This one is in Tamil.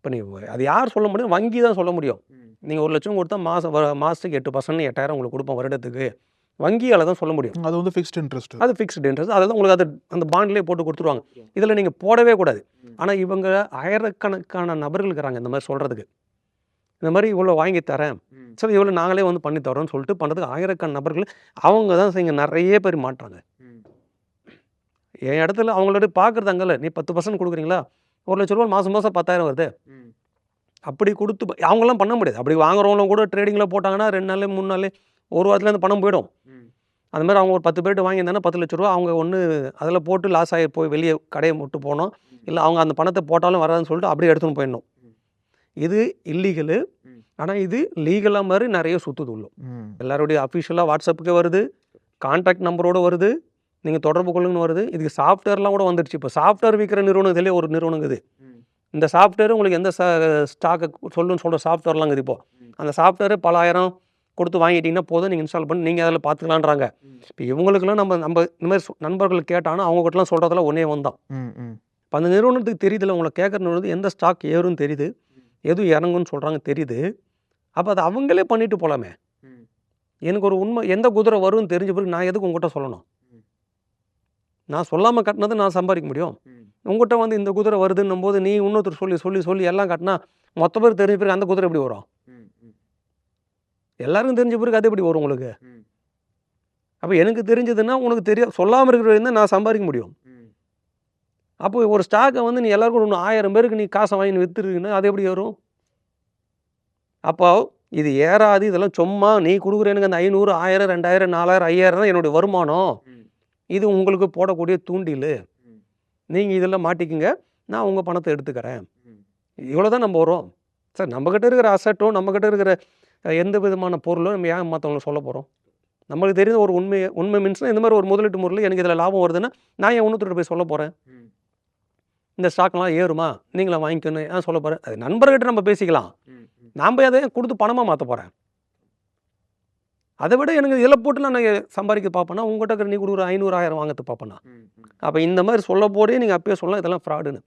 இப்போ நீ அது யார் சொல்ல முடியும்? வங்கி தான் சொல்ல முடியும். நீங்கள் 1 லட்சம் கொடுத்தா மாதத்துக்கு 8% 8,000 உங்களுக்கு கொடுப்போம் வருடத்துக்கு. வங்கியால் தான் சொல்ல முடியும். அது வந்து ஃபிக்ஸ்ட் இன்ட்ரெஸ்ட். அது ஃபிக்ஸ்டு இன்ட்ரெஸ்ட். அதை தான் உங்களுக்கு அது அந்த பாண்ட்லேயே போட்டு கொடுத்துருவாங்க. இதில் நீங்கள் போடவே கூடாது. ஆனால் இவங்க ஆயிரக்கணக்கான நபர்கள் இருக்கிறாங்க இந்த மாதிரி சொல்கிறதுக்கு. இந்த மாதிரி இவ்வளோ வாங்கி தரேன், சரி இவ்வளோ நாங்களே வந்து பண்ணி தரோன்னு சொல்லிட்டு பண்ணுறதுக்கு ஆயிரக்கணக்கான நபர்கள் அவங்க தான் இங்கே நிறைய பேர் மாட்டுறாங்க. என் இடத்துல அவங்களோட பார்க்குறது அங்கல்ல, நீ 10% கொடுக்குறீங்களா, 1 லட்ச ரூபா மாதம் 10,000 வருது. அப்படி கொடுத்து அவங்களாம் பண்ண முடியாது. அப்படி வாங்குறவங்களும் கூட ட்ரேடிங்கில் போட்டாங்கன்னா 2 நாள் 3 நாள் 1 வாரத்தில் அந்த பணம் போயிடும். அது மாதிரி அவங்க ஒரு 10 பேர்ட்டு வாங்கியிருந்தாங்கன்னா 10 லட்ச ரூபா அவங்க ஒன்று அதில் போட்டு லாஸ் ஆகி போய் வெளியே கடையை விட்டு போனோம், இல்லை அவங்க அந்த பணத்தை போட்டாலும் வராதுன்னு சொல்லிட்டு அப்படியே எடுத்துன்னு போயிடணும். இது இல்லீகலு. ஆனால் இது லீகலாக மாதிரி நிறைய சுற்றுது உள்ள. எல்லாருடைய அஃபிஷியலாக வாட்ஸ்அப்புக்கே வருது, கான்டாக்ட் நம்பரோடு வருது, நீங்கள் தொடர்பு கொள்ளுங்கன்னு வருது. இதுக்கு சாஃப்ட்வேர்லாம் கூட வந்துடுச்சு. இப்போ சாஃப்ட்வேர் விற்கிற நிறுவனத்திலே ஒரு நிறுவனம் இருக்குது. இந்த சாஃப்ட்வேர் உங்களுக்கு எந்த ஸ்டாக்கை சொல்லுன்னு சொல்கிற சாஃப்ட்வேர்லாம் இருக்குது. இப்போது அந்த சாஃப்ட்வேரு பல ஆயிரம் கொடுத்து வாங்கிட்டீங்கன்னா போதும், நீங்கள் இன்ஸ்டால் பண்ணி நீங்கள் அதில் பார்த்துக்கலான்றாங்க. இப்போ இவங்களுக்குலாம் நம்ம இந்த மாதிரி நண்பர்கள் கேட்டாங்கன்னா அவங்ககிட்டலாம் சொல்கிறதுல ஒன்றே தான். இப்போ அந்த நிறுவனத்துக்கு தெரியுதுல, உங்களை கேட்குற நிறுவனத்துக்கு எந்த ஸ்டாக் ஏறுன்னு தெரியுது, எதுவும் இறங்குன்னு சொல்கிறாங்க தெரியுது. அப்போ அதை அவங்களே பண்ணிட்டு போகலாமே. எனக்கு ஒரு உண்மை, எந்த குதிரை வரும்னு தெரிஞ்ச பிறகு நான் எதுக்கு உங்கள்கிட்ட சொல்லணும்? நான் சொல்லாமல் கட்டினது நான் சம்பாதிக்க முடியும். உங்கள்கிட்ட வந்து இந்த குதிரை வருதுன்னும் போது நீ இன்னொருத்தர் சொல்லி சொல்லி சொல்லி எல்லாம் கட்டினா மொத்த பேர் தெரிஞ்ச பிறகு அந்த குதிரை எப்படி வரும்? எல்லாருக்கும் தெரிஞ்ச பிறகு அது எப்படி வரும் உங்களுக்கு? அப்போ எனக்கு தெரிஞ்சதுன்னா உனக்கு சொல்லாமல் இருக்கிற வரைக்கும் தான் நான் சம்பாதிக்க முடியும். அப்போ ஒரு ஸ்டாக்கை வந்து நீ எல்லாருக்கும் ஒன்று 1000 பேருக்கு நீ காசை வாங்கி விற்றுருக்குன்னா அது எப்படி வரும்? அப்போ இது ஏறாது. இதெல்லாம் சும்மா நீ கொடுக்குற எனக்கு அந்த 500 1000 2000 4000 5000 தான் என்னுடைய வருமானம். இது உங்களுக்கு போடக்கூடிய தூண்டில். நீங்கள் இதெல்லாம் மாட்டிக்கிங்க, நான் உங்கள் பணத்தை எடுத்துக்கிறேன். இவ்வளோ தான் நம்ம வரோம் சார். நம்மக்கிட்ட இருக்கிற அசட்டோ நம்மக்கிட்ட இருக்கிற எந்த விதமான பொருளோ நம்ம ஏன் மற்றவங்களுக்கு சொல்ல போகிறோம்? நம்மளுக்கு தெரிஞ்ச ஒரு உண்மை மீன்ஸ்னால் இந்த மாதிரி ஒரு முதலீட்டு முறையில் எனக்கு இதில் லாபம் வருதுன்னா நான் ஏன் இன்னொருத்தர் போய் சொல்ல போகிறேன்? இந்த ஸ்டாக்லாம் ஏறுமா நீங்களா வாங்கிக்கணும் ஏன் சொல்ல போகிறேன்? அது நண்பர்கிட்ட நம்ம பேசிக்கலாம். நான் போய் அதை கொடுத்து பணமாக மாற்ற போகிறேன். அதை விட எனக்கு இதில் போட்டு நான் சம்பாதிக்க பார்ப்பேன்னா உங்கள்கிட்ட நீ கொடுக்குற 500 1000 வாங்கிறது பார்ப்பேன்னா. அப்போ இந்த மாதிரி சொல்ல போதே நீங்கள் அப்பயே சொல்லலாம் இதெல்லாம் ஃப்ராடுன்னு.